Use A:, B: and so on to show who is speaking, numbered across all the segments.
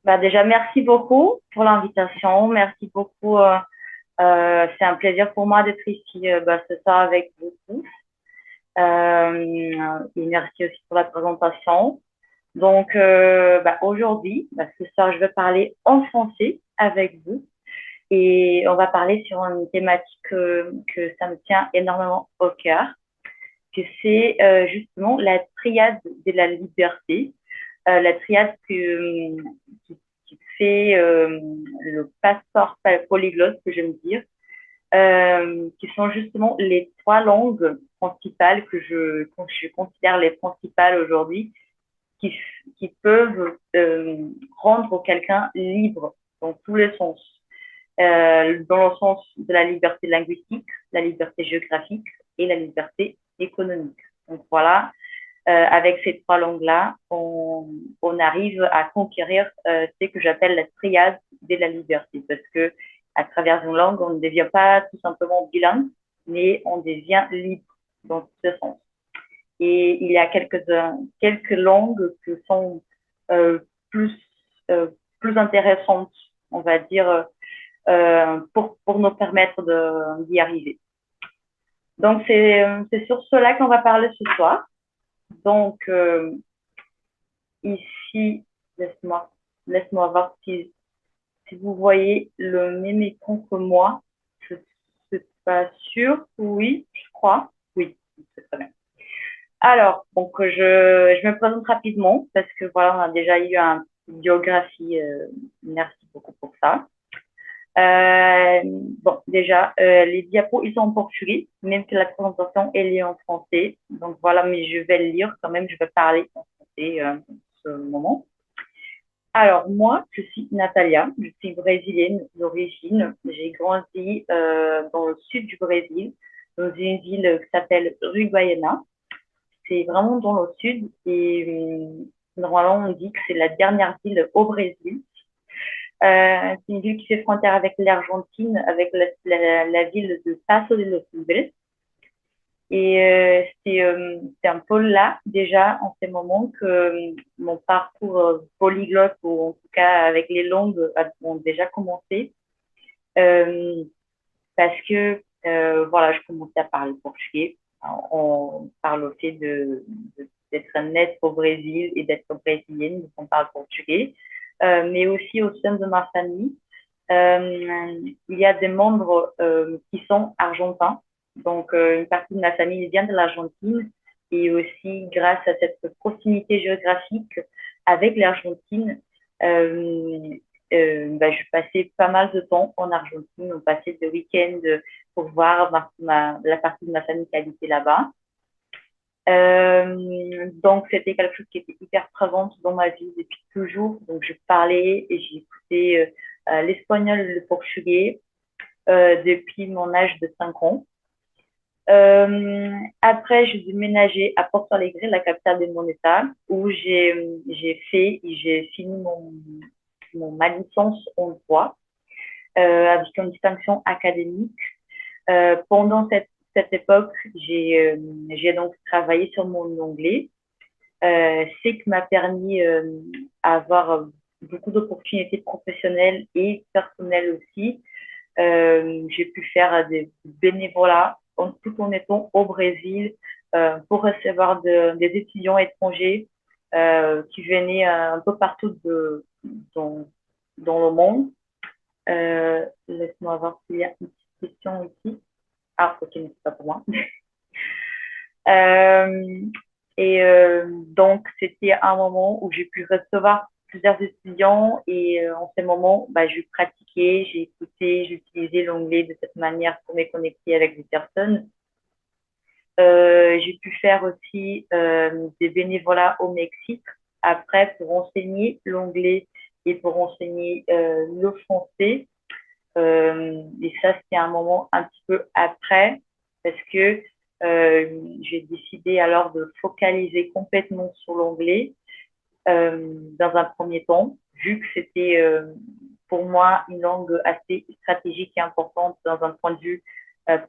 A: Bah déjà, merci beaucoup pour l'invitation. Merci beaucoup. C'est un plaisir pour moi d'être ici ce soir avec vous tous. Et merci aussi pour la présentation. Donc, aujourd'hui, ce soir, je vais parler en français avec vous. Et on va parler sur une thématique que ça me tient énormément au cœur, que c'est justement la triade de la liberté. La triade qui fait le passeport polyglotte, que j'aime dire, qui sont justement les trois langues principales que je considère les principales aujourd'hui, qui, qui peuvent rendre quelqu'un libre dans tous les sens. Dans le sens de la liberté linguistique, la liberté géographique et la liberté économique. Donc voilà, avec ces trois langues-là, on arrive à conquérir ce que j'appelle la triade de la liberté, parce que à travers une langue, on ne devient pas tout simplement bilingue, mais on devient libre dans ce sens. Et il y a quelques langues qui sont euh, plus, euh, plus intéressantes, on va dire, pour nous permettre d'y arriver. Donc, c'est sur cela qu'on va parler ce soir. Donc, ici, laisse-moi laisse-moi voir si vous voyez le même écran que moi. Je ne suis pas sûre. Oui, je crois. Oui, c'est très bien. Alors, donc, je me présente rapidement parce que voilà, on a déjà eu une biographie. Merci beaucoup pour ça. Euh, bon, déjà, les diapos, ils sont en portugais, même que la présentation, elle est en français. Donc voilà, mais je vais le lire quand même, je vais parler en français en ce moment. Alors, moi, je suis Natalia, je suis brésilienne d'origine. J'ai grandi dans le sud du Brésil, dans une ville qui s'appelle Uruguaiana. C'est vraiment dans le sud et normalement, on dit que c'est la dernière ville au Brésil. C'est une ville qui fait frontière avec l'Argentine, avec la ville de Paso de los Libres. Et c'est un peu là, déjà, en ce moment, que mon parcours polyglotte, ou en tout cas avec les langues, ont déjà commencé. Euh, Parce que, voilà, je commençais à parler portugais. On parle au fait d'être nette au Brésil et d'être brésilienne, donc on parle portugais. Mais aussi au sein de ma famille, il y a des membres qui sont argentins. Donc, une partie de ma famille vient de l'Argentine et aussi grâce à cette proximité géographique avec l'Argentine, euh, je passais pas mal de temps en Argentine. On passait des week-ends pour voir la partie de ma famille qui habitait là-bas. Donc, c'était quelque chose qui était hyper présent dans ma vie depuis toujours. Donc, je parlais et j'écoutais l'espagnol et le portugais depuis mon âge de 5 ans. Après, j'ai déménagé à Porto Alegre, la capitale de mon état, où j'ai fini ma licence en droit avec une distinction académique. Pendant cette époque, j'ai donc travaillé sur mon anglais, ce qui m'a permis d'avoir beaucoup d'opportunités professionnelles et personnelles aussi. J'ai pu faire des bénévolats tout en étant au Brésil pour recevoir des étudiants étrangers qui venaient un peu partout dans le monde. Laisse-moi voir s'il y a une petite question ici. Ah, ok, mais c'est pas pour moi. Euh, donc, c'était un moment où j'ai pu recevoir plusieurs étudiants et en ce moment, je pratiquais, j'ai écouté, j'ai utilisé l'anglais de cette manière pour me connecter avec des personnes. J'ai pu faire aussi des bénévolats au Mexique après pour enseigner l'anglais et pour enseigner le français. Et ça, c'était un moment un petit peu après parce que j'ai décidé alors de focaliser complètement sur l'anglais dans un premier temps, vu que c'était pour moi une langue assez stratégique et importante dans un point de vue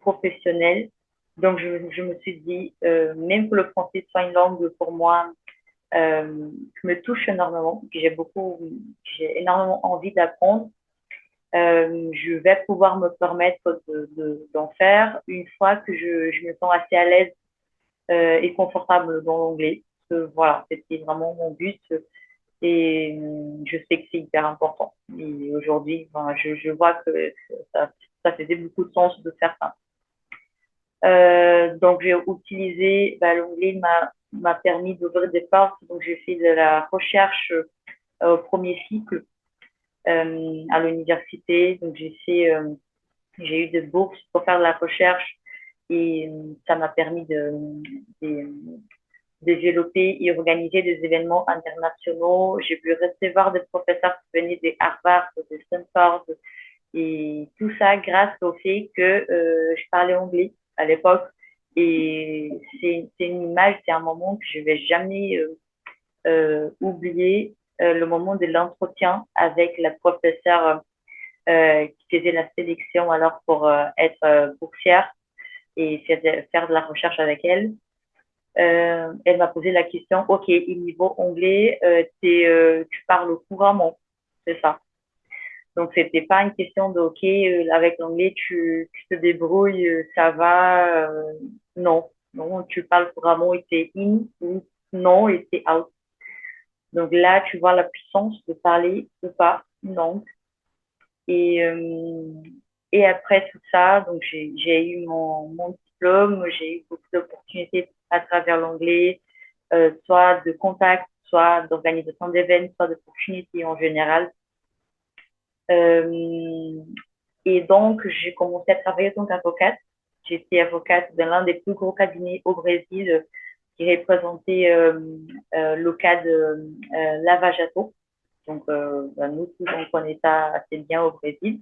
A: professionnel. Donc, je me suis dit, même que le français soit une langue pour moi qui me touche énormément, que j'ai énormément envie d'apprendre. Je vais pouvoir me permettre d'en faire une fois que je me sens assez à l'aise et confortable dans l'anglais. Voilà, c'était vraiment mon but et je sais que c'est hyper important. Et aujourd'hui, ben, je vois que ça faisait beaucoup de sens de faire ça. Donc, j'ai utilisé l'anglais m'a permis d'ouvrir des portes. Donc, j'ai fait de la recherche au premier cycle à l'université. Donc, j'ai eu des bourses pour faire de la recherche et ça m'a permis de développer et organiser des événements internationaux. J'ai pu recevoir des professeurs qui venaient de Harvard, de Stanford et tout ça grâce au fait que je parlais anglais à l'époque. Et c'est une image, c'est un moment que je vais jamais oublier, le moment de l'entretien avec la professeure qui faisait la sélection alors pour être boursière et faire de la recherche avec elle. Elle m'a posé la question, OK, niveau anglais, tu parles couramment, c'est ça. Donc, c'était pas une question de, OK, avec l'anglais, tu te débrouilles, ça va. Non, non, tu parles couramment et c'est in ou non et c'est out. Donc là, tu vois la puissance de parler ou pas une langue. Et, euh, et après tout ça, donc j'ai eu mon diplôme, j'ai eu beaucoup d'opportunités à travers l'anglais, soit de contact, soit d'organisation d'événements, soit d'opportunités en général. Euh, et donc, j'ai commencé à travailler en tant qu'avocate. J'étais avocate dans l'un des plus gros cabinets au Brésil qui représentait le cas de Lava Jato. Donc, nous tous, on connaît ça assez bien au Brésil.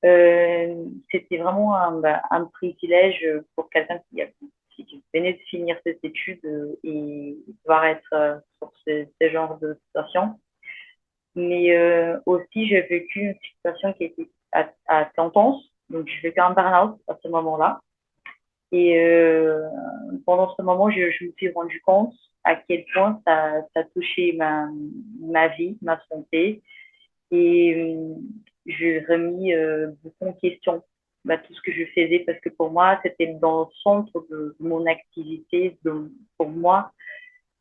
A: C'était vraiment un privilège pour quelqu'un qui venait de finir ses études et pouvoir être sur ce genre de situation. Mais aussi, j'ai vécu une situation qui était assez intense. Donc, j'ai vécu un burn-out à ce moment-là. Et pendant ce moment, je me suis rendu compte à quel point ça touchait ma vie, ma santé. Et j'ai remis beaucoup en question tout ce que je faisais parce que pour moi, c'était dans le centre de mon activité. Pour moi,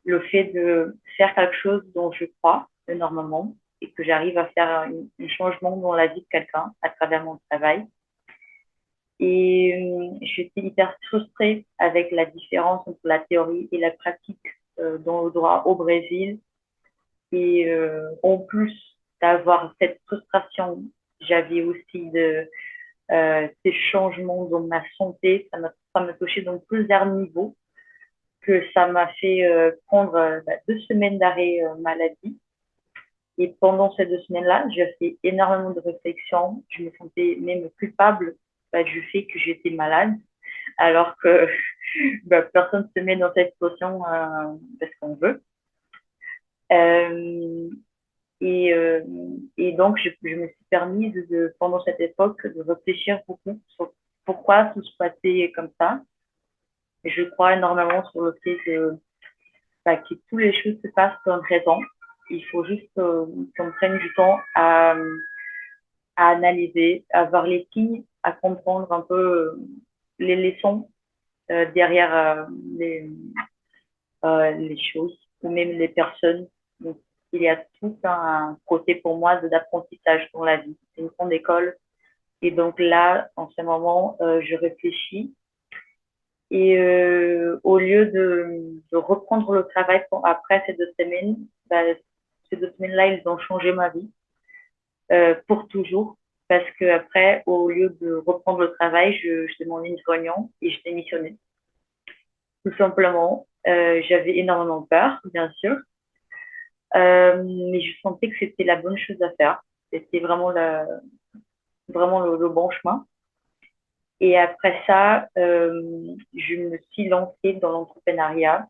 A: le fait de faire quelque chose dont je crois énormément et que j'arrive à faire un changement dans la vie de quelqu'un à travers mon travail. Et j'étais hyper frustrée avec la différence entre la théorie et la pratique dans le droit au Brésil. Et en plus d'avoir cette frustration, j'avais aussi ces changements dans ma santé. Ça m'a touché dans plusieurs niveaux, que ça m'a fait prendre 2 semaines d'arrêt maladie. Et pendant ces 2 semaines-là, j'ai fait énormément de réflexions. Je me sentais même culpable du fait que j'étais malade, alors que personne ne se met dans cette situation parce qu'on veut. Euh, et, euh, et donc, je me suis permise pendant cette époque de réfléchir beaucoup sur pourquoi tout se passait comme ça. Et je crois énormément sur le fait que toutes les choses se passent pour une raison. Il faut juste qu'on prenne du temps à analyser, à voir les signes, à comprendre un peu les leçons derrière les choses ou même les personnes. Donc, il y a tout un côté pour moi d'apprentissage dans la vie. C'est une grande école. Et donc là, en ce moment, je réfléchis. Et au lieu de reprendre le travail après ces 2 semaines, ces 2 semaines-là, ils ont changé ma vie pour toujours. Parce que après, au lieu de reprendre le travail, je demandais une réunion et je démissionnais. Tout simplement, j'avais énormément peur, bien sûr, mais je sentais que c'était la bonne chose à faire. C'était vraiment le bon chemin. Et après ça, je me suis lancée dans l'entrepreneuriat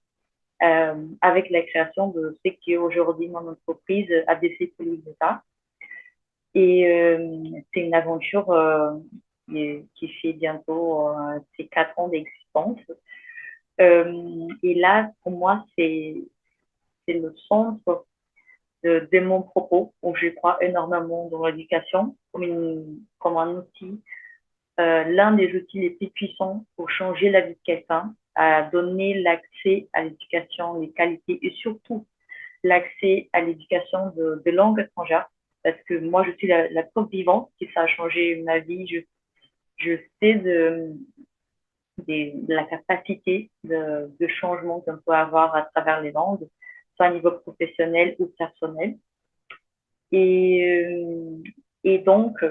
A: avec la création de ce qui est aujourd'hui mon entreprise ABC Polyglota. Et c'est une aventure qui fait bientôt ses 4 ans d'existence. Et là, pour moi, c'est c'est le centre de mon propos, où je crois énormément dans l'éducation comme un outil, l'un des outils les plus puissants pour changer la vie de quelqu'un, à donner l'accès à l'éducation, les qualités et surtout l'accès à l'éducation de langue étrangère. Parce que moi, je suis la preuve vivante que ça a changé ma vie. Je sais de la capacité de changement qu'on peut avoir à travers les langues, soit à niveau professionnel ou personnel. Et, euh, et donc,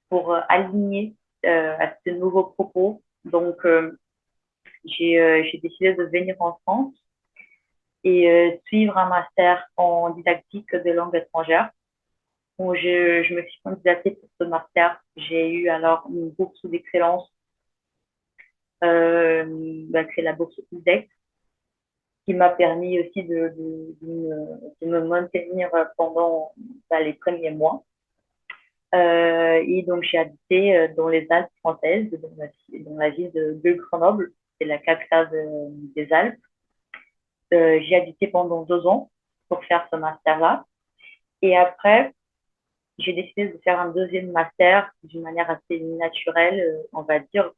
A: pour aligner à ce nouveau propos, donc j'ai décidé de venir en France et suivre un master en didactique de langue étrangère où je me suis candidatée pour ce master. J'ai eu alors une bourse d'excellence, c'est la bourse IDEC, qui m'a permis aussi de me maintenir pendant les premiers mois. Et donc, j'ai habité dans les Alpes françaises, dans la ville de Grenoble, c'est la capitale des Alpes. J'ai habité pendant 2 ans pour faire ce master-là. Et après, j'ai décidé de faire un deuxième master d'une manière assez naturelle, on va dire.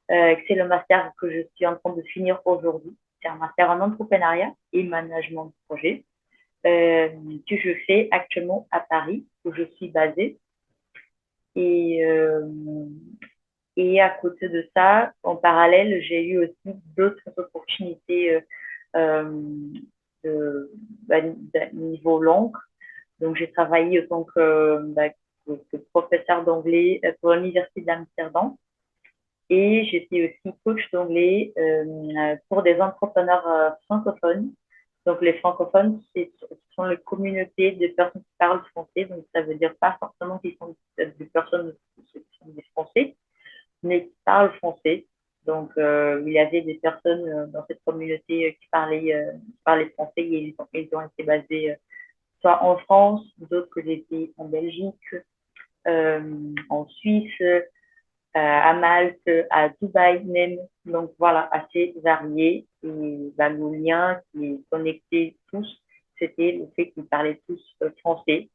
A: C'est le master que je suis en train de finir aujourd'hui. C'est un master en entrepreneuriat et management de projet que je fais actuellement à Paris, où je suis basée. Et, et à côté de ça, en parallèle, j'ai eu aussi d'autres opportunités de, de niveau langue. Donc, j'ai travaillé en tant que professeur d'anglais pour l'Université d'Amsterdam. Et j'étais aussi coach d'anglais pour des entrepreneurs francophones. Donc, les francophones, ce sont les communautés de personnes qui parlent français. Donc, ça veut dire pas forcément qu'ils sont des personnes qui sont des Français, mais qui parlent français. Donc, il y avait des personnes dans cette communauté qui parlaient français et ils ont été basés soit en France, d'autres que j'ai été en Belgique, en Suisse, à Malte, à Dubaï même. Donc voilà, assez varié. Et le lien qui les connectait tous, c'était le fait qu'ils parlaient tous français.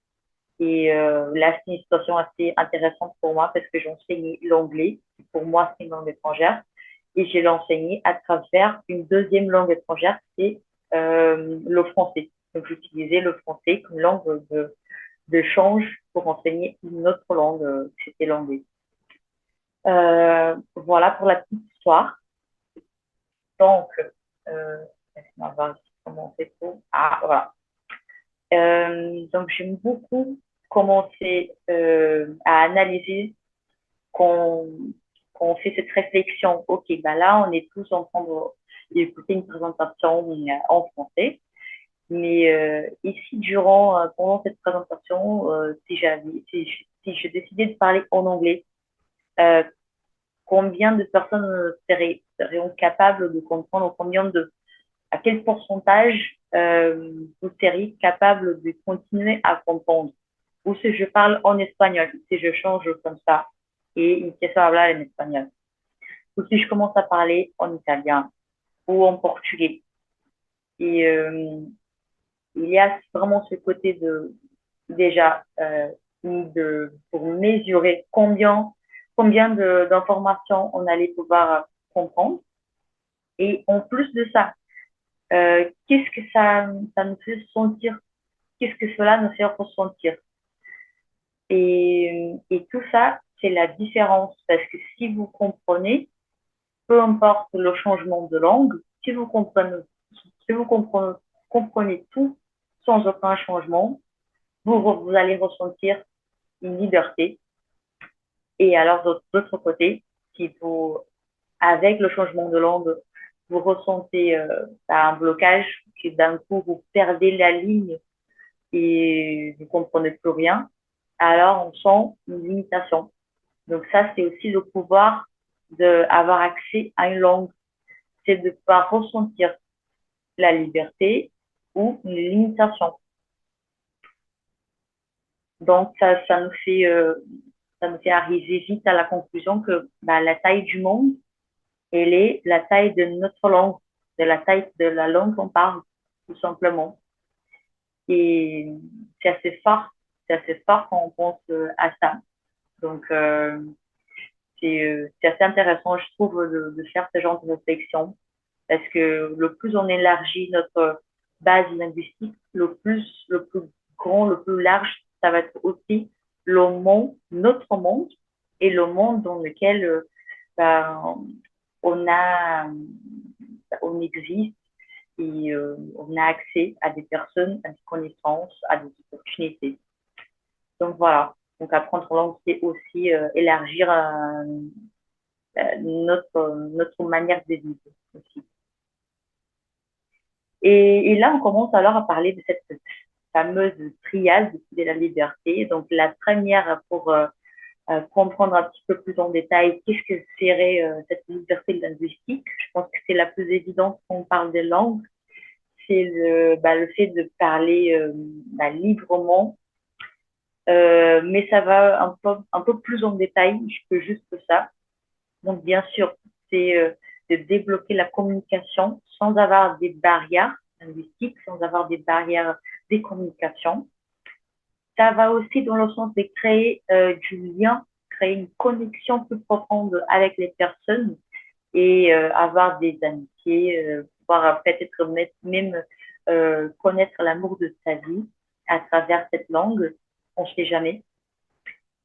A: Et là, c'est une situation assez intéressante pour moi parce que j'enseignais l'anglais, qui pour moi, c'est une langue étrangère. Et je l'enseignais à travers une deuxième langue étrangère, c'est le français. Donc, j'utilisais le français comme langue de change pour enseigner une autre langue, c'était l'anglais. Voilà pour la petite histoire. Donc, laisse-moi voir comment c'est tout. Ah, voilà. Donc, j'aime beaucoup commencer à analyser quand, quand on fait cette réflexion. Ok, bah là, on est tous en train d'écouter une présentation en français. Mais ici, pendant cette présentation, si je décidais de parler en anglais, euh, combien de personnes seraient capables de comprendre, à quel pourcentage vous seriez capable de continuer à comprendre. Ou si je parle en espagnol, si je change comme ça, et empiezo a hablar en espagnol. Ou si je commence à parler en italien ou en portugais. Et il y a vraiment ce côté déjà, pour mesurer combien d'informations on allait pouvoir comprendre. Et en plus de ça, qu'est-ce que ça nous fait sentir? Qu'est-ce que cela nous fait ressentir? Et tout ça, c'est la différence. Parce que si vous comprenez, peu importe le changement de langue, si vous comprenez tout sans aucun changement, vous allez ressentir une liberté. Et alors, d'autre côté, si vous, avec le changement de langue, vous ressentez un blocage, que d'un coup, vous perdez la ligne et vous ne comprenez plus rien, alors on sent une limitation. Donc ça, c'est aussi le pouvoir d'avoir accès à une langue. C'est de pouvoir ressentir la liberté ou une limitation. Donc ça nous fait arriver vite à la conclusion que la taille du monde, elle est la taille de notre langue, de la taille de la langue qu'on parle, tout simplement. Et c'est assez fort, c'est assez fort quand on pense à ça. Donc, c'est assez intéressant, je trouve, de faire ce genre de réflexion parce que le plus on élargit notre base linguistique, le plus grand, le plus large, ça va être aussi le monde, notre monde et le monde dans lequel ben, on a, on existe et on a accès à des personnes, à des connaissances, à des opportunités. Donc voilà. Donc apprendre langue, c'est aussi élargir notre manière de vivre aussi. Et là, on commence alors à parler de cette fameuse triade de la liberté. Donc la première pour comprendre un petit peu plus en détail qu'est-ce que serait cette liberté linguistique. Je pense que c'est la plus évidente quand on parle des langues. C'est le fait de parler librement. Mais ça va un peu plus en détail que juste ça. Donc, bien sûr, c'est de débloquer la communication sans avoir des barrières linguistiques, sans avoir des barrières des communications. Ça va aussi dans le sens de créer du lien, créer une connexion plus profonde avec les personnes et avoir des amitiés, pouvoir peut-être même connaître l'amour de sa vie à travers cette langue, on ne sait jamais.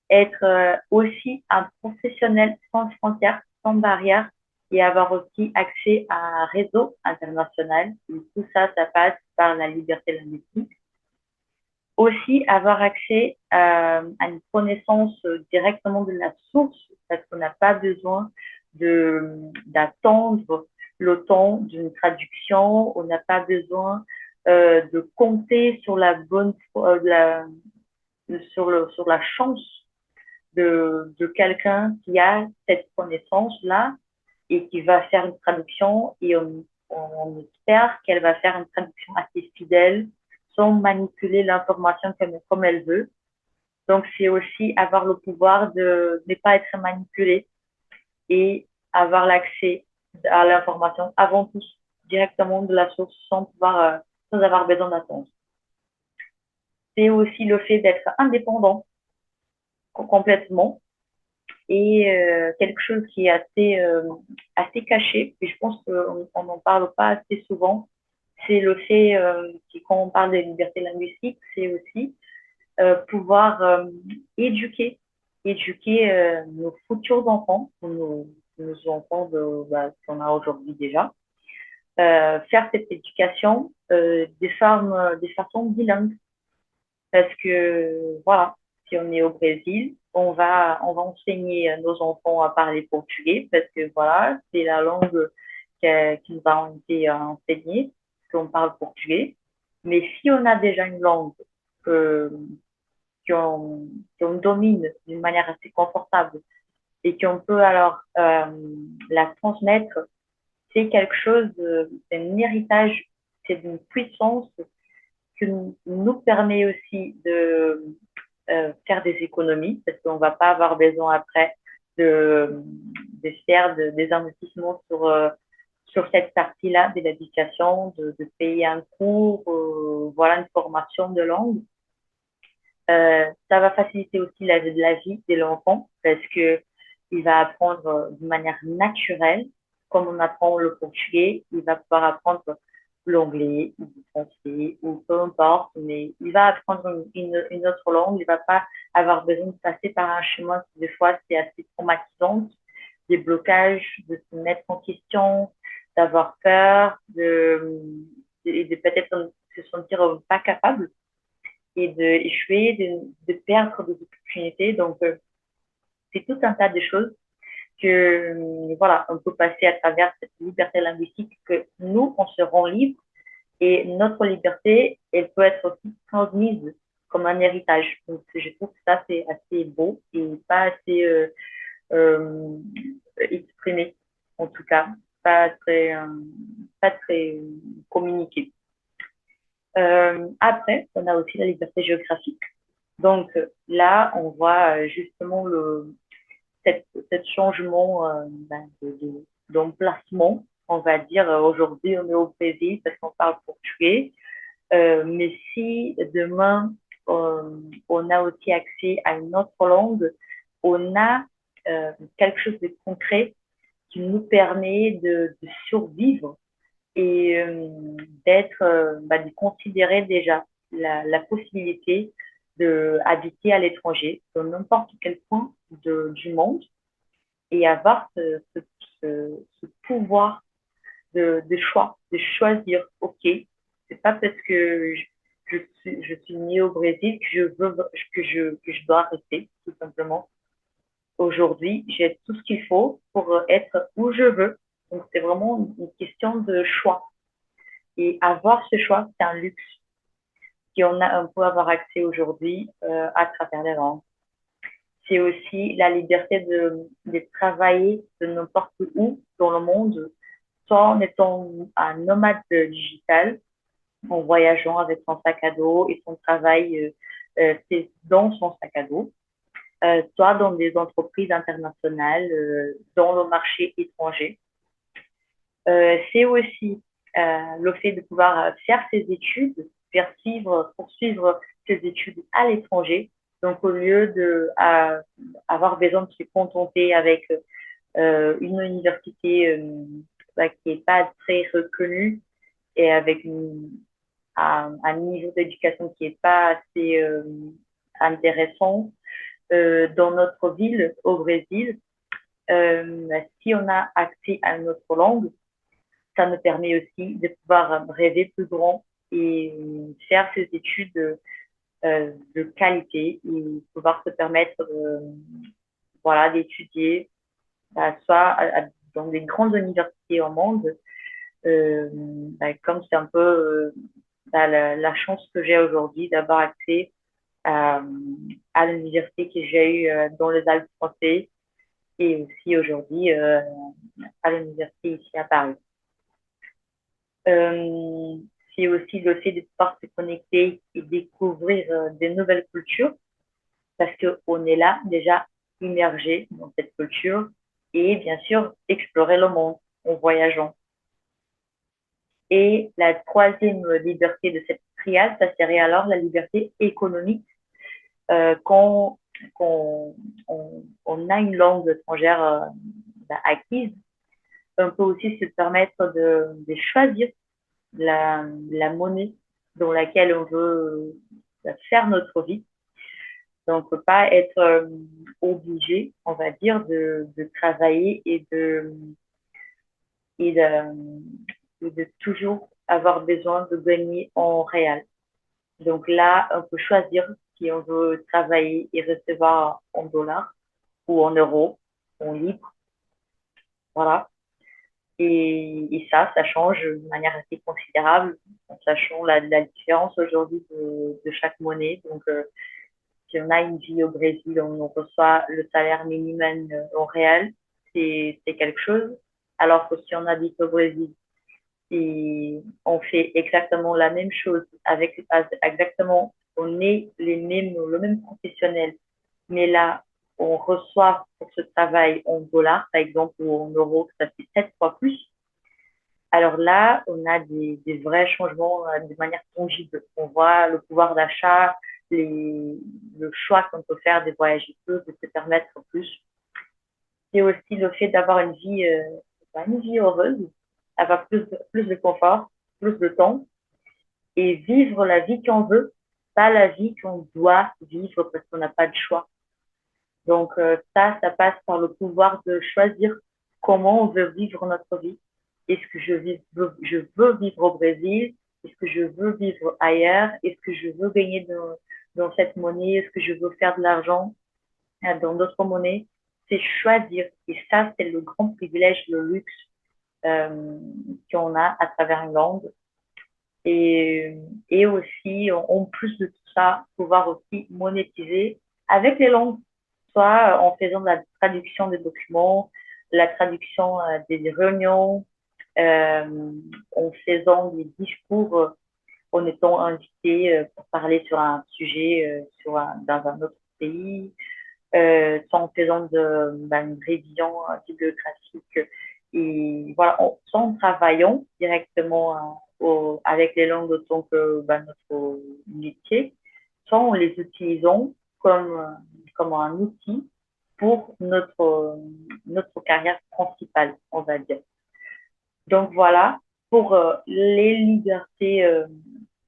A: Être aussi un professionnel sans frontières, sans barrières et avoir aussi accès à un réseau international. Et tout ça, ça passe par la liberté linguistique. Aussi avoir accès à une connaissance directement de la source parce qu'on n'a pas besoin d'attendre le temps d'une traduction, on n'a pas besoin de compter sur la bonne sur la chance de quelqu'un qui a cette connaissance-là et qui va faire une traduction et on espère qu'elle va faire une traduction assez fidèle sans manipuler l'information comme elle veut. Donc, c'est aussi avoir le pouvoir de ne pas être manipulé et avoir l'accès à l'information avant tout, directement de la source, sans avoir besoin d'attendre. C'est aussi le fait d'être indépendant complètement et quelque chose qui est assez caché, et je pense qu'on n'en parle pas assez souvent, c'est le fait que quand on parle de liberté linguistique, c'est aussi pouvoir éduquer nos futurs enfants, nos enfants qu'on a aujourd'hui déjà, faire cette éducation des façons bilingues. Parce que, voilà, si on est au Brésil, on va enseigner à nos enfants à parler portugais parce que, voilà, c'est la langue qui nous a été enseignée, qu'on parle portugais. Mais si on a déjà une langue que, qu'on domine d'une manière assez confortable et qu'on peut alors la transmettre, c'est quelque chose, c'est un héritage, c'est d'une puissance qui nous permet aussi de faire des économies parce qu'on ne va pas avoir besoin après de faire des investissements sur cette partie-là de l'éducation, de payer un cours, voilà, une formation de langue. Ça va faciliter aussi la vie de l'enfant parce que il va apprendre de manière naturelle, comme on apprend le portugais, il va pouvoir apprendre l'anglais ou le français ou peu importe, mais il va apprendre une autre langue, il va pas avoir besoin de passer par un chemin qui des fois c'est assez traumatisant, des blocages, de se mettre en question, d'avoir peur, de peut-être se sentir pas capable et d'échouer, perdre des opportunités. Donc, c'est tout un tas de choses que, voilà, on peut passer à travers cette liberté linguistique que nous, on se rend libre et notre liberté, elle peut être aussi transmise comme un héritage. Donc, je trouve que ça, c'est assez beau et pas assez euh, exprimé, en tout cas, pas très communiqué. Après, on a aussi la liberté géographique. Donc là, on voit justement cet changement d'emplacement. On va dire aujourd'hui, on est au Brésil parce qu'on parle portugais. Mais si demain, on a aussi accès à une autre langue, on a quelque chose de concret qui nous permet de survivre et d'être, de considérer déjà la possibilité d'habiter à l'étranger, dans n'importe quel point du monde, et avoir ce pouvoir de choix, de choisir, OK, c'est pas parce que je suis née au Brésil que je dois rester, tout simplement. Aujourd'hui, j'ai tout ce qu'il faut pour être où je veux. Donc, c'est vraiment une question de choix. Et avoir ce choix, c'est un luxe on peut avoir accès aujourd'hui à travers les langues. C'est aussi la liberté de travailler de n'importe où dans le monde, soit en étant un nomade digital, en voyageant avec son sac à dos et son travail c'est dans son sac à dos, soit dans des entreprises internationales, dans le marché étranger. C'est aussi le fait de pouvoir faire ses études, poursuivre ses études à l'étranger. Donc, au lieu avoir besoin de se contenter avec une université qui n'est pas très reconnue et avec un niveau d'éducation qui n'est pas assez intéressant dans notre ville au Brésil, si on a accès à une autre langue, ça me permet aussi de pouvoir rêver plus grand et faire ces études de qualité et pouvoir se permettre voilà, d'étudier soit dans des grandes universités au monde, comme c'est un peu la chance que j'ai aujourd'hui d'avoir accès à, à l'université que j'ai eue dans les Alpes françaises et aussi aujourd'hui à l'université ici à Paris. Euh, c'est aussi le fait de pouvoir se connecter et découvrir des nouvelles cultures parce qu'on est là déjà immergé dans cette culture et bien sûr explorer le monde en voyageant. Et la troisième liberté de cette triade, ça serait alors la liberté économique. Quand on a une langue étrangère acquise, on peut aussi se permettre de choisir la monnaie dans laquelle on veut faire notre vie. Donc, on ne peut pas être obligé, on va dire, de travailler et de toujours avoir besoin de gagner en réel. Donc là, on peut choisir si on veut travailler et recevoir en dollars ou en euros, en livres. Voilà. Et ça change de manière assez considérable, en sachant la différence aujourd'hui de chaque monnaie. Donc, si on a une vie au Brésil, on reçoit le salaire minimum en réel, c'est quelque chose. Alors que si on habite au Brésil et on fait exactement la même chose avec exactement, on est le même professionnel, mais là, on reçoit pour ce travail en dollars, par exemple, ou en euros, ça fait 7 fois plus. Alors là, on a des vrais changements de manière tangible. On voit le pouvoir d'achat, le choix qu'on peut faire des voyages de se permettre plus. C'est aussi le fait d'avoir une vie heureuse, avoir plus de confort, plus de temps et vivre la vie qu'on veut, pas la vie qu'on doit vivre parce qu'on n'a pas de choix. Donc ça passe par le pouvoir de choisir comment on veut vivre notre vie. Est-ce que je veux vivre au Brésil? Est-ce que je veux vivre ailleurs? Est-ce que je veux gagner dans cette monnaie? Est-ce que je veux faire de l'argent dans d'autres monnaies? C'est choisir. Et ça, c'est le grand privilège, le luxe qu'on a à travers une langue. Et aussi, en plus de tout ça, pouvoir aussi monétiser avec les langues, soit en faisant de la traduction des documents, la traduction des réunions, en faisant des discours, en étant invité pour parler sur un sujet dans un autre pays, soit en faisant une révision bibliographique et voilà, soit en travaillant directement avec les langues autant que notre métier, soit en les utilisant comme un outil pour notre carrière principale, on va dire. Donc voilà, pour les libertés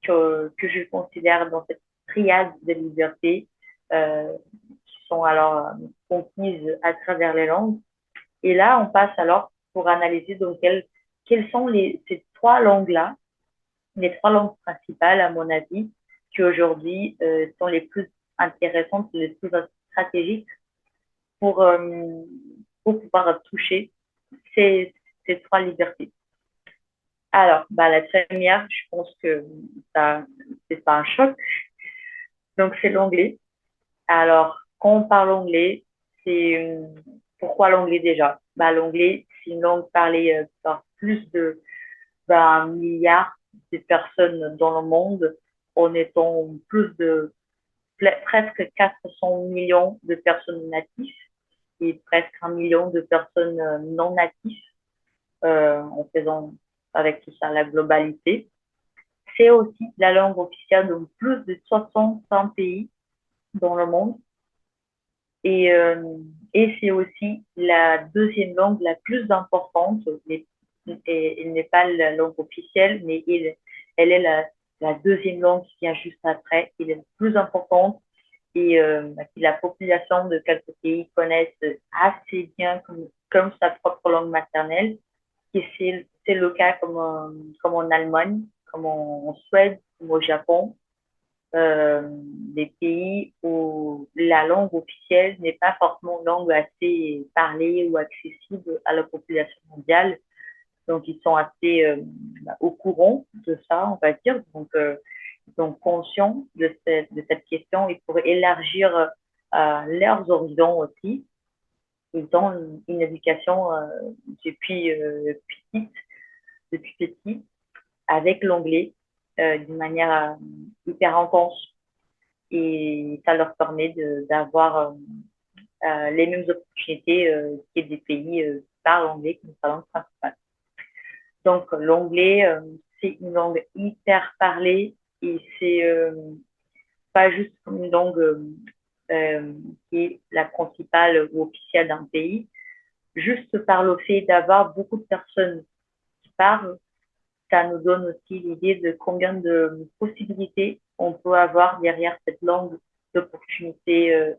A: que je considère dans cette triade de libertés qui sont alors conquises à travers les langues. Et là, on passe alors pour analyser donc quelles sont ces trois langues-là, les trois langues principales, à mon avis, qui aujourd'hui sont les plus intéressantes, les plus stratégiques pour, euh, pour pouvoir toucher ces trois libertés. Alors, la première, je pense que ça, c'est pas un choc. Donc, c'est l'anglais. Alors, quand on parle anglais, c'est pourquoi l'anglais déjà? L'anglais, c'est une langue parlée par plus d'un milliard de personnes dans le monde, en étant plus de presque 400 millions de personnes natives et presque 1 million de personnes non natives, en faisant avec tout ça la globalité. C'est aussi la langue officielle de plus de 65 pays dans le monde. Et, euh, et c'est aussi la deuxième langue la plus importante. Elle n'est pas la langue officielle, mais elle est la deuxième langue qui vient juste après. Elle est la plus importante et la population de quelques pays connaissent assez bien comme sa propre langue maternelle. Et c'est le cas comme en Allemagne, comme en Suède, comme au Japon, des pays où la langue officielle n'est pas forcément une langue assez parlée ou accessible à la population mondiale. Donc, ils sont assez au courant de ça, on va dire. Ils sont conscients de cette question et pour élargir leurs horizons aussi. Ils ont une éducation depuis, petite, depuis petit avec l'anglais d'une manière hyper intense et ça leur permet d'avoir les mêmes opportunités que des pays qui parlent anglais comme sa langue principale. Donc l'anglais, c'est une langue hyper parlée et c'est pas juste une langue qui est la principale ou officielle d'un pays, juste par le fait d'avoir beaucoup de personnes qui parlent, ça nous donne aussi l'idée de combien de possibilités on peut avoir derrière cette langue d'opportunités,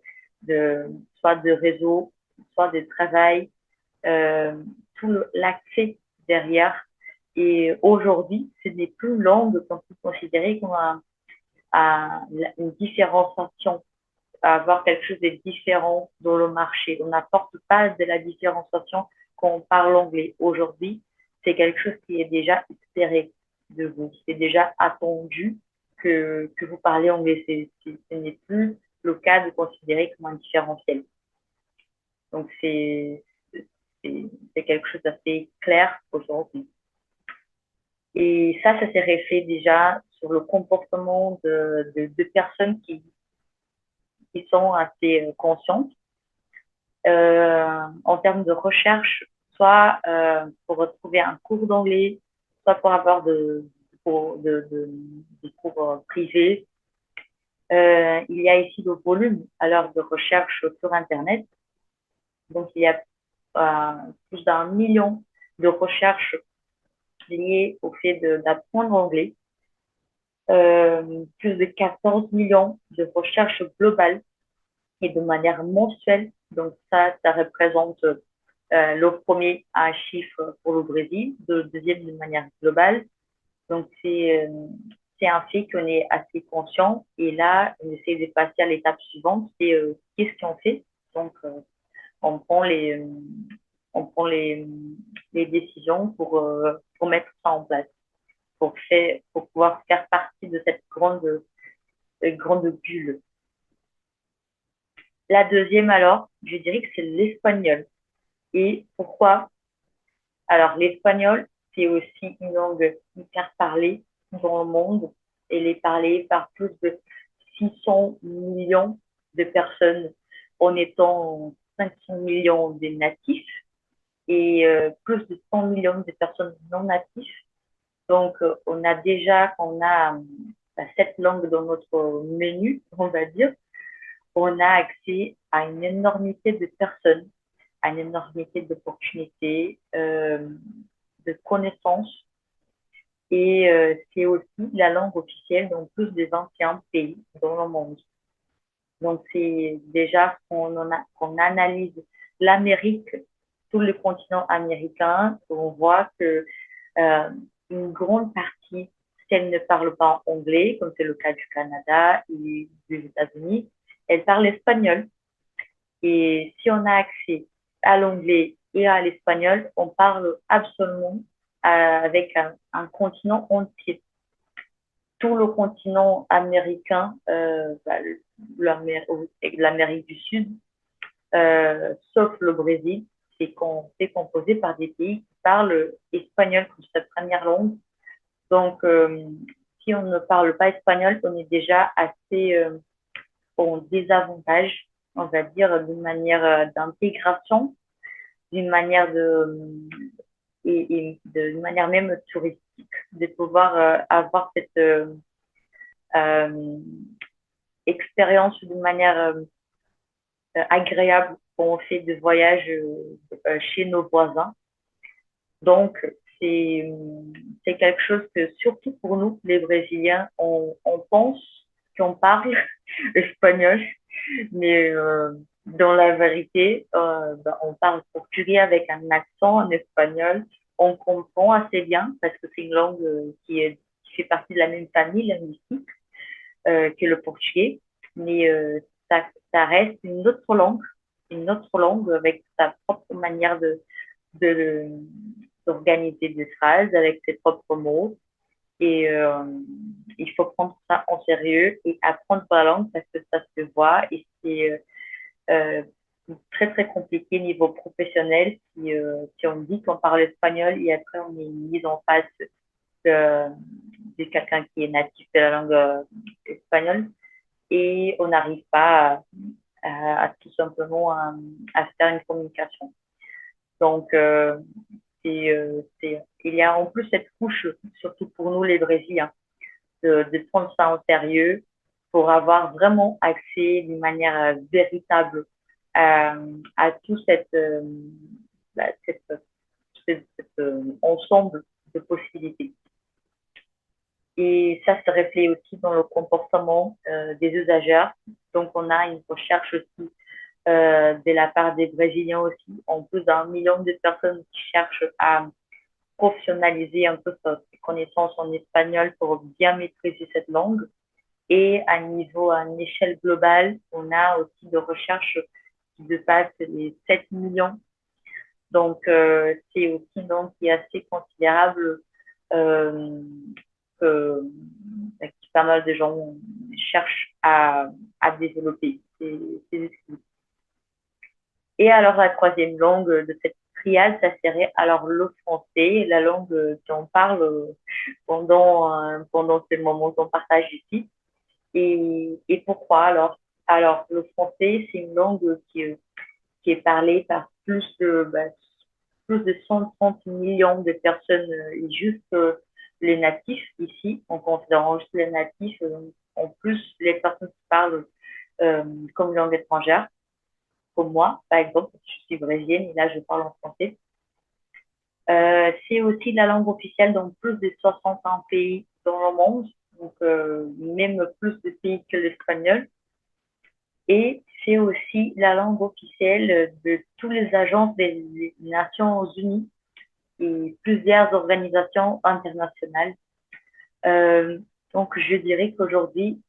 A: soit de réseau, soit de travail, euh, tout l'accès derrière. Et aujourd'hui, ce n'est plus une langue qu'on peut considérer comme une différenciation, à avoir quelque chose de différent dans le marché. On n'apporte pas de la différenciation quand on parle anglais. Aujourd'hui, c'est quelque chose qui est déjà espéré de vous. C'est déjà attendu que vous parlez anglais. Ce n'est plus le cas de considérer comme un différentiel. Donc, c'est quelque chose d'assez clair aujourd'hui. Et ça s'est refait déjà sur le comportement de personnes qui sont assez conscientes en termes de recherche, soit pour retrouver un cours d'anglais, soit pour avoir des cours privés. Il y a ici le volume à l'heure de recherche sur Internet. Donc, il y a plus d'1 million de recherches liées au fait d'apprendre l'anglais. Plus de 14 millions de recherches globales et de manière mensuelle. Donc ça représente le premier un chiffre pour le Brésil, le deuxième de manière globale. Donc c'est un fait qu'on est assez conscient. Et là, on essaie de passer à l'étape suivante, c'est qu'est-ce qu'on fait. Donc on prend on prend les décisions pour mettre ça en place, pour pouvoir faire partie de cette grande bulle. La deuxième, alors, je dirais que c'est l'espagnol. Et pourquoi? Alors, l'espagnol, c'est aussi une langue hyper parlée dans le monde. Elle est parlée par plus de 600 millions de personnes en étant 500 millions de natifs et plus de 100 millions de personnes non natives. Donc, on a 7 langues dans notre menu, on va dire. On a accès à une énormité de personnes, à une énormité d'opportunités, de connaissances. Et c'est aussi la langue officielle dans plus de 21 pays dans le monde. Donc, c'est déjà qu'on analyse l'Amérique, tout le continent américain, on voit que euh, une grande partie, si elle ne parle pas anglais, comme c'est le cas du Canada et des États-Unis, elle parle espagnol. Et si on a accès à l'anglais et à l'espagnol, on parle absolument avec un continent entier. Tout le continent américain, l'Amérique du Sud, sauf le Brésil, c'est composé par des pays qui parlent espagnol comme sa première langue. Donc, si on ne parle pas espagnol, on est déjà assez en désavantage, on va dire, d'une manière d'intégration, d'une manière d'une manière même touristique, de pouvoir avoir cette euh, expérience d'une manière agréable quand on fait des voyages chez nos voisins. Donc, c'est quelque chose que, surtout pour nous, les Brésiliens, on pense qu'on parle espagnol, mais dans la vérité, on parle portugais avec un accent en espagnol. On comprend assez bien parce que c'est une langue qui fait partie de la même famille linguistique que le portugais, mais ça reste une autre langue avec sa propre manière de d'organiser des phrases avec ses propres mots. Et il faut prendre ça en sérieux et apprendre la langue parce que ça se voit et c'est euh, très très compliqué niveau professionnel si on dit qu'on parle espagnol et après on est mis en face de, de quelqu'un qui est natif de la langue espagnole et on n'arrive pas à tout simplement à faire une communication. Donc, il y a en plus cette couche, surtout pour nous les Brésiliens, de prendre ça en sérieux pour avoir vraiment accès d'une manière véritable à tout bah, ensemble de possibilités. Et ça se reflète aussi dans le comportement des usagers. Donc, on a une recherche aussi de la part des Brésiliens aussi, en plus d'1 million de personnes qui cherchent à professionnaliser un peu ses connaissances en espagnol pour bien maîtriser cette langue. Et à une échelle globale, on a aussi de recherches qui dépassent les 7 millions. Donc, c'est aussi une langue qui est assez considérable euh, que, pas mal de gens cherchent à développer. Et alors, la troisième langue de cette triade, ça serait alors le français, la langue qu'on parle pendant ce moment qu'on partage ici. Et pourquoi alors? Alors, le français, c'est une langue qui est parlée par plus de 130 millions de personnes, juste les natifs ici, en considérant juste les natifs, en plus les personnes qui parlent comme langue étrangère, comme moi, par exemple, je suis brésilienne et là je parle en français. C'est aussi la langue officielle dans plus de 61 pays dans le monde, donc même plus de pays que l'espagnol. Et c'est aussi la langue officielle de toutes les agences des Nations Unies et plusieurs organisations internationales. Euh, donc, je dirais qu'aujourd'hui,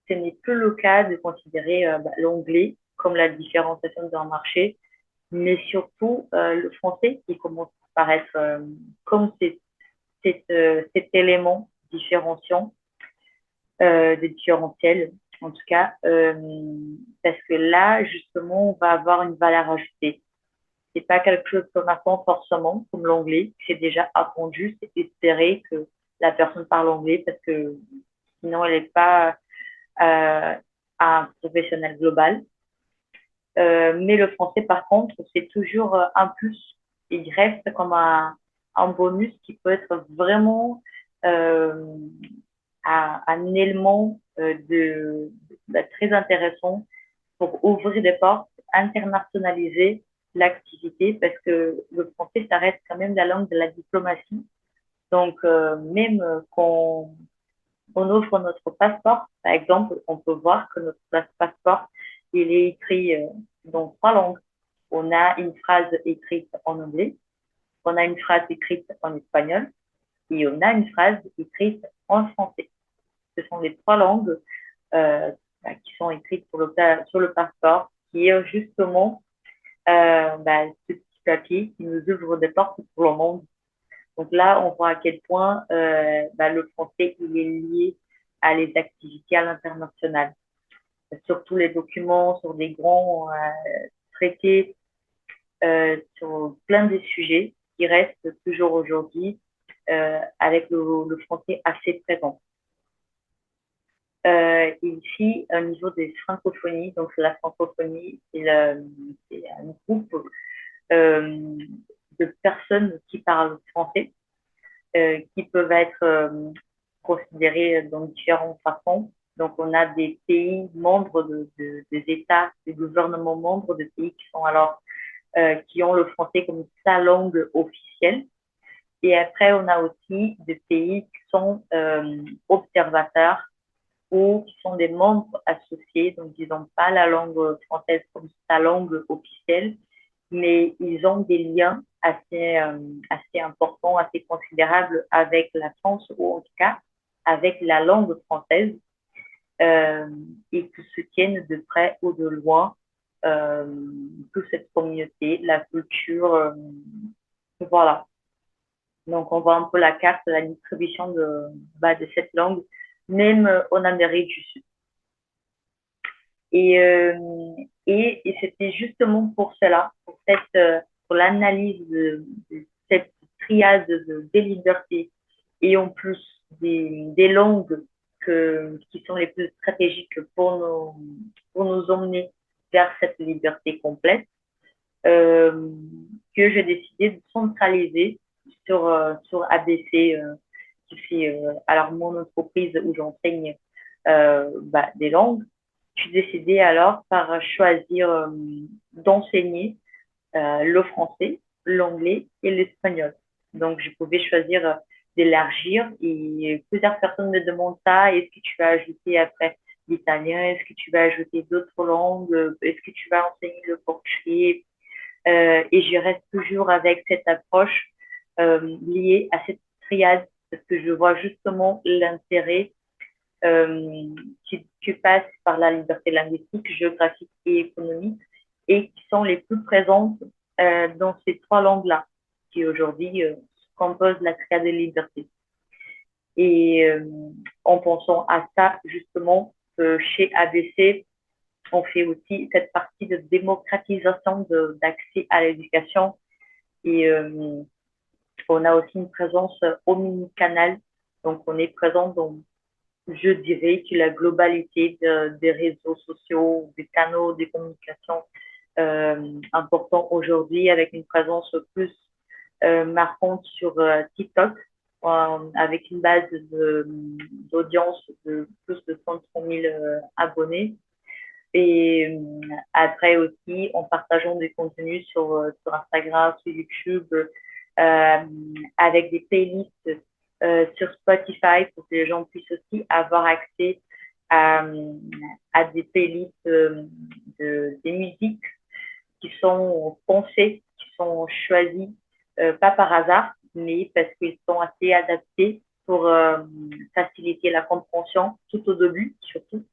A: ce n'est plus le cas de considérer l'anglais comme la différenciation d'un marché, mais surtout le français qui commence à apparaître comme cet élément différenciant, différentiel, en tout cas, parce que là, justement, on va avoir une valeur ajoutée. C'est pas quelque chose qu'on apprend forcément, comme l'anglais. C'est déjà attendu, c'est espéré que la personne parle anglais parce que sinon, elle n'est pas un professionnel global. Mais le français, par contre, c'est toujours un plus. Il reste comme un bonus qui peut être vraiment euh, un élément très intéressant pour ouvrir des portes, internationaliser l'activité, parce que le français, ça reste quand même la langue de la diplomatie. Donc, même quand on ouvre notre passeport, par exemple, on peut voir que notre passeport, il est écrit dans 3 langues. On a une phrase écrite en anglais, on a une phrase écrite en espagnol et on a une phrase écrite en français. Ce sont les 3 langues qui sont écrites sur le passeport, qui est justement ce petit papier qui nous ouvre des portes pour le monde. Donc là, on voit à quel point le français il est lié à les activités à l'international. Surtout les documents sur des grands traités sur plein de sujets qui restent toujours aujourd'hui avec le français assez présent. Et ici, au niveau des francophonies, donc la francophonie, c'est un groupe euh, de personnes qui parlent français, qui peuvent être considérées dans différentes façons. Donc, on a des pays membres des États, des gouvernements membres de pays qui sont alors qui ont le français comme sa langue officielle. Et après, on a aussi des pays qui sont observateurs ou qui sont des membres associés, donc ils n'ont pas la langue française comme sa langue officielle, mais ils ont des liens assez importants, assez considérables avec la France, ou en tout cas avec la langue française, et qui soutiennent de près ou de loin euh, toute cette communauté, la culture, voilà. Donc, on voit un peu la carte, la distribution de cette langue, même en Amérique du Sud. Et, euh, et c'était justement pour cela, pour l'analyse de cette triade des libertés et en plus des langues qui sont les plus stratégiques pour nous emmener vers cette liberté complète, euh, que j'ai décidé de centraliser sur ABC, qui fait alors mon entreprise où j'enseigne des langues. J'ai décidé alors par choisir d'enseigner le français, l'anglais et l'espagnol. Donc, je pouvais choisir d'élargir et plusieurs personnes me demandent ça. Est-ce que tu vas ajouter après l'italien? Est-ce que tu vas ajouter d'autres langues? Est-ce que tu vas enseigner le portugais? Et je reste toujours avec cette approche liée à cette triade parce que je vois justement l'intérêt qui passent par la liberté linguistique, géographique et économique et qui sont les plus présentes dans ces 3 langues-là qui aujourd'hui composent la triade de liberté. Et en pensant à ça, justement, chez ABC, on fait aussi cette partie de démocratisation d'accès à l'éducation et on a aussi une présence omnicanale. Donc, on est présent dans, je dirais, que la globalité des réseaux sociaux, des canaux de communication importants aujourd'hui, avec une présence plus marquante sur TikTok, avec une base d'audience de plus de 130 000 abonnés. Et après aussi, en partageant des contenus sur Instagram, sur YouTube, avec des playlists sur Spotify pour que les gens puissent aussi avoir accès à, à des playlists des musiques qui sont pensées, qui sont choisies, pas par hasard, mais parce qu'ils sont assez adaptés pour faciliter la compréhension tout au début, surtout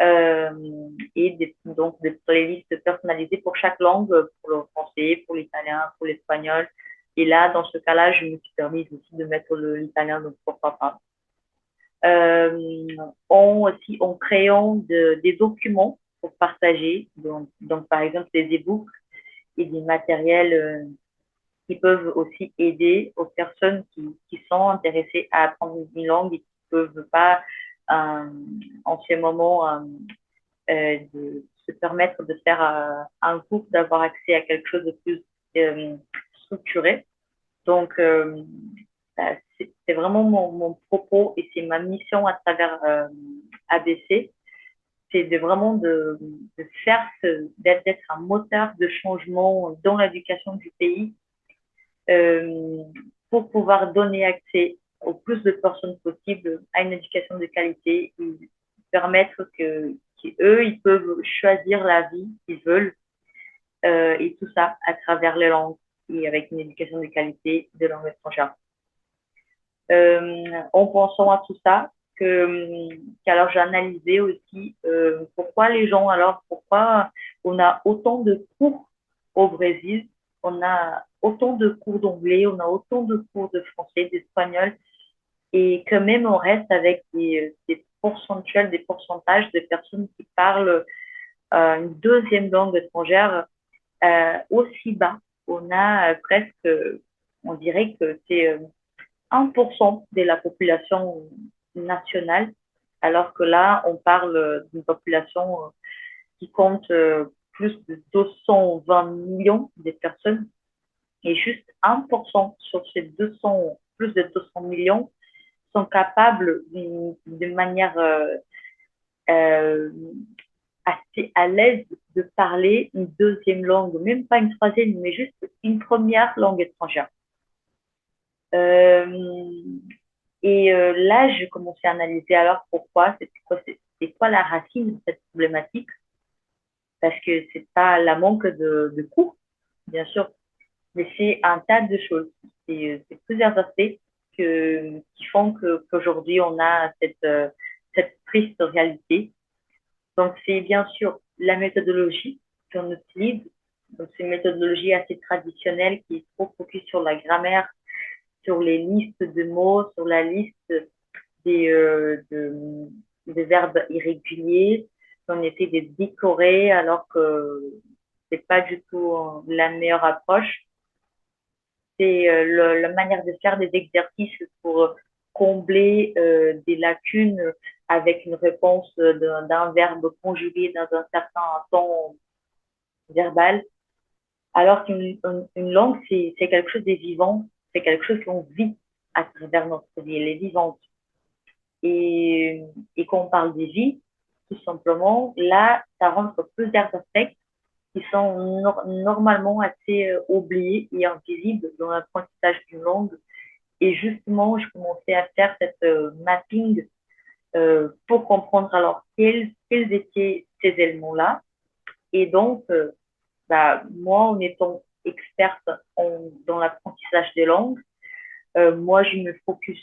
A: et donc des playlists personnalisées pour chaque langue, pour le français, pour l'italien, pour l'espagnol. Et là, dans ce cas-là, je me suis permise aussi de mettre l'italien, donc pourquoi pas. En créant des documents pour partager, donc par exemple des e-books et des matériels qui peuvent aussi aider aux personnes qui sont intéressées à apprendre une langue et qui ne peuvent pas en ce moment de se permettre de faire un cours, d'avoir accès à quelque chose de plus structuré. Donc, c'est vraiment mon propos et c'est ma mission à travers ABC, c'est de vraiment de faire d'être un moteur de changement dans l'éducation du pays euh, pour pouvoir donner accès au plus de personnes possible à une éducation de qualité et permettre qu'eux, ils peuvent choisir la vie qu'ils veulent et tout ça à travers les langues et avec une éducation de qualité de langue étrangère. En pensant à tout ça, qu'alors j'ai analysé aussi pourquoi les gens, alors pourquoi on a autant de cours au Brésil, on a autant de cours d'anglais, on a autant de cours de français, d'espagnol, et que même on reste avec des pourcentages, des pourcentages de personnes qui parlent une deuxième langue étrangère aussi bas. On a presque, on dirait que c'est 1% de la population nationale, alors que là, on parle d'une population qui compte plus de 220 millions de personnes et juste 1% sur ces 200, plus de 200 millions sont capables de manière euh, assez à l'aise de parler une deuxième langue, même pas une troisième, mais juste une première langue étrangère. Euh, Et là, je commençais à analyser alors pourquoi, c'est quoi la racine de cette problématique, parce que c'est pas la manque de cours, bien sûr, mais c'est un tas de choses. C'est plusieurs aspects qui font qu'aujourd'hui on a cette triste réalité. Donc c'est bien sûr la méthodologie qu'on utilise. Donc c'est une méthodologie assez traditionnelle qui est trop focus sur la grammaire, sur les listes de mots, sur la liste des verbes irréguliers. On essaie de décorer alors que c'est pas du tout la meilleure approche. C'est la manière de faire des exercices pour combler des lacunes avec une réponse d'un verbe conjugué dans un certain temps verbal. Alors qu'une langue, c'est quelque chose de vivant, c'est quelque chose qu'on vit à travers notre vie, elle est vivante. Et, et quand on parle des vies, tout simplement, là, ça rentre plusieurs aspects qui sont normalement assez oubliés et invisibles dans l'apprentissage d'une langue. Et justement, je commençais à faire cette mapping pour comprendre alors quels étaient ces éléments-là. Et donc, bah, moi, en étant experte dans l'apprentissage des langues, moi, je me focus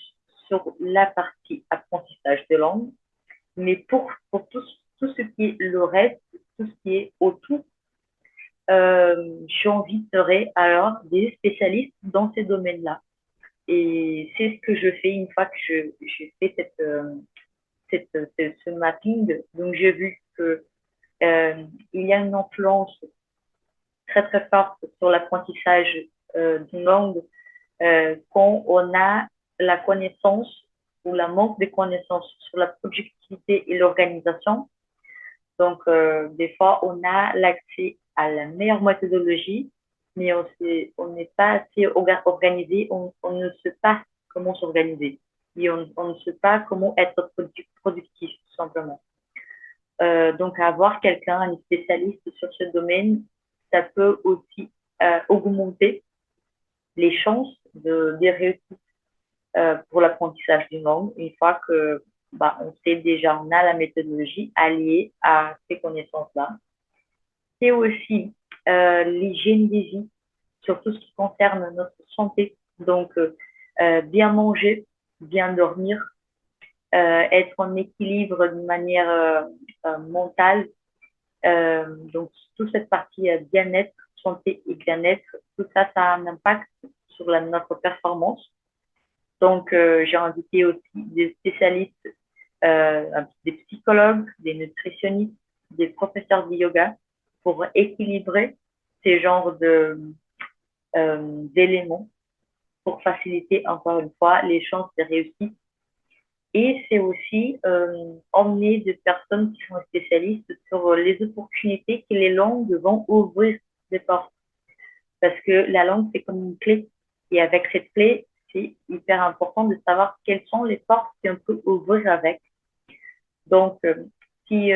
A: sur la partie apprentissage des langues. Mais pour tout ce qui est le reste, tout ce qui est autour, j'inviterai alors des spécialistes dans ces domaines-là. Et c'est ce que je fais une fois que je fais ce mapping. Donc, j'ai vu que il y a une influence très, très forte sur l'apprentissage d'une langue quand on a la connaissance ou la manque de connaissances sur la productivité et l'organisation. Donc, des fois, on a l'accès à la meilleure méthodologie, mais on n'est pas assez organisé, on ne sait pas comment s'organiser et on ne sait pas comment être productif, tout simplement. Donc, avoir quelqu'un, un spécialiste sur ce domaine, ça peut aussi augmenter les chances de réussite pour l'apprentissage d'une langue une fois que bah, on sait déjà, on a la méthodologie alliée à ces connaissances-là. C'est aussi l'hygiène des vies, sur tout ce qui concerne notre santé. Donc, bien manger, bien dormir, être en équilibre d'une manière mentale. Donc, toute cette partie bien-être, santé et bien-être, tout ça, ça a un impact sur notre performance. Donc, j'ai invité aussi des spécialistes, des psychologues, des nutritionnistes, des professeurs de yoga pour équilibrer ces genres d'éléments pour faciliter encore une fois les chances de réussite. Et c'est aussi emmener des personnes qui sont spécialistes sur les opportunités que les langues vont ouvrir des portes. Parce que la langue, c'est comme une clé. Et avec cette clé, c'est hyper important de savoir quelles sont les portes qu'on peut ouvrir avec. Donc, si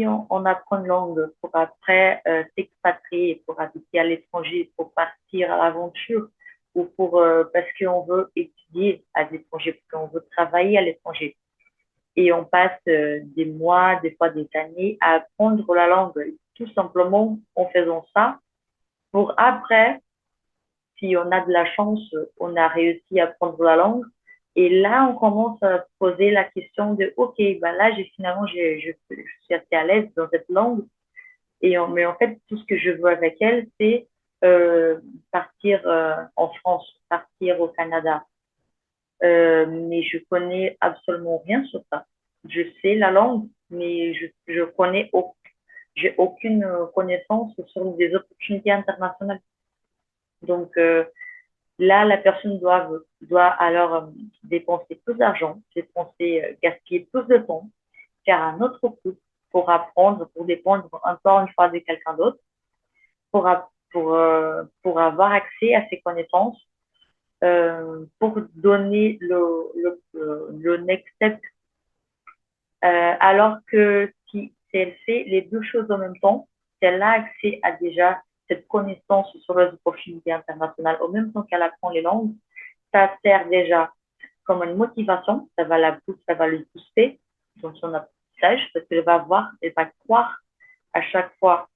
A: on apprend une langue pour après s'expatrier, pour habiter à l'étranger, pour partir à l'aventure, ou pour parce qu'on veut étudier à l'étranger, parce qu'on veut travailler à l'étranger, et on passe des mois, des fois des années à apprendre la langue, tout simplement en faisant ça, pour après, si on a de la chance, on a réussi à apprendre la langue. Et là, on commence à poser la question de, OK, ben là, finalement, je suis assez à l'aise dans cette langue. Mais en fait, tout ce que je veux avec elle, c'est partir en France, partir au Canada. Mais je connais absolument rien sur ça. Je sais la langue, mais je connais j'ai aucune connaissance sur des opportunités internationales. Donc, là, la personne doit alors dépenser plus d'argent, gaspiller plus de temps, faire un autre cours pour apprendre, pour dépendre encore une fois de quelqu'un d'autre, pour avoir accès à ces connaissances, pour donner le next step. Alors que si elle fait les deux choses en même temps, si elle a accès à déjà cette connaissance sur les opportunités internationales, au même temps qu'elle apprend les langues, ça sert déjà comme une motivation, ça va le booster dans son apprentissage parce qu'elle va voir, elle va croire à chaque fois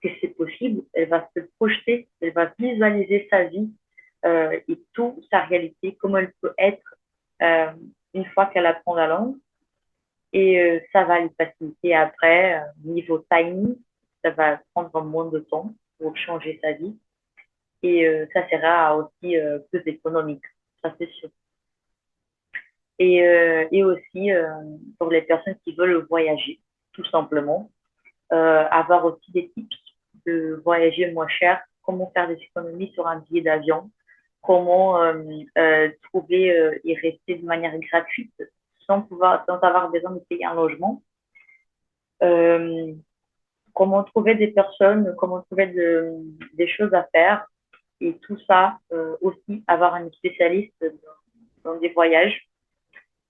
A: que c'est possible, elle va se projeter, elle va visualiser sa vie et toute sa réalité, comment elle peut être une fois qu'elle apprend la langue. Et ça va lui faciliter après, niveau timing, ça va prendre moins de temps pour changer sa vie. Et ça sera aussi plus économique, ça c'est sûr. Et aussi pour les personnes qui veulent voyager, tout simplement, avoir aussi des tips de voyager moins cher, comment faire des économies sur un billet d'avion, comment trouver et rester de manière gratuite sans avoir besoin de payer un logement. Euh, Comment trouver des personnes, comment trouver des choses à faire et tout ça aussi avoir un spécialiste dans des voyages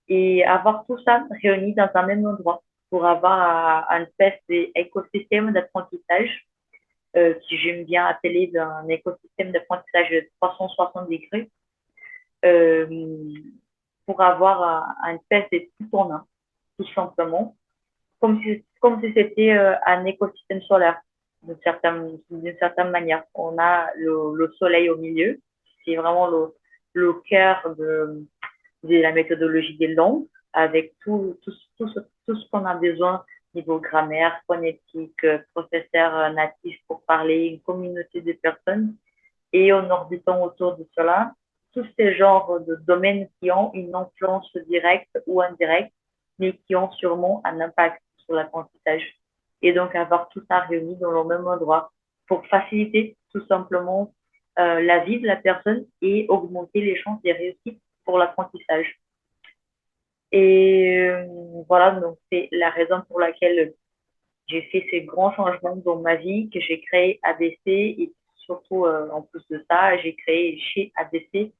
A: et avoir tout ça réuni dans un même endroit pour avoir un espèce d'écosystème d'apprentissage qui j'aime bien appeler d'un écosystème d'apprentissage de 360 degrés euh, pour avoir un espèce de tout en un, tout simplement, comme si c'était un écosystème solaire d'une certaine manière. On a le soleil au milieu, c'est vraiment le cœur de la méthodologie des langues, avec tout ce qu'on a besoin niveau grammaire, phonétique, professeur natif pour parler, une communauté de personnes, et en orbitant autour de cela, tous ces genres de domaines qui ont une influence directe ou indirecte, mais qui ont sûrement un impact sur l'apprentissage. Et donc avoir tout ça réuni dans le même endroit pour faciliter tout simplement la vie de la personne et augmenter les chances de réussite pour l'apprentissage. Et voilà, donc c'est la raison pour laquelle j'ai fait ces grands changements dans ma vie, que j'ai créé ABC et surtout en plus de ça, j'ai créé chez ABC.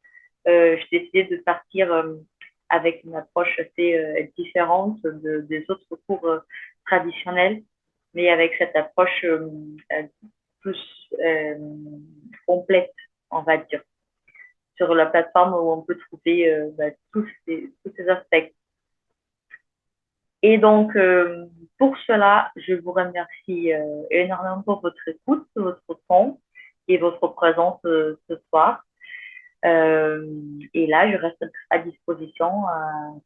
A: J'ai décidé de partir avec une approche assez différente des autres cours traditionnels, mais avec cette approche plus complète, on va dire, sur la plateforme où on peut trouver tous ces aspects. Et donc, pour cela, je vous remercie énormément pour votre écoute, votre temps et votre présence ce soir. Et là, je reste à disposition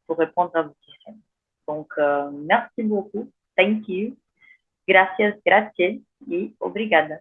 A: pour répondre à vos questions. Donc, merci beaucoup. Thank you. Gracias, gracias et obrigada.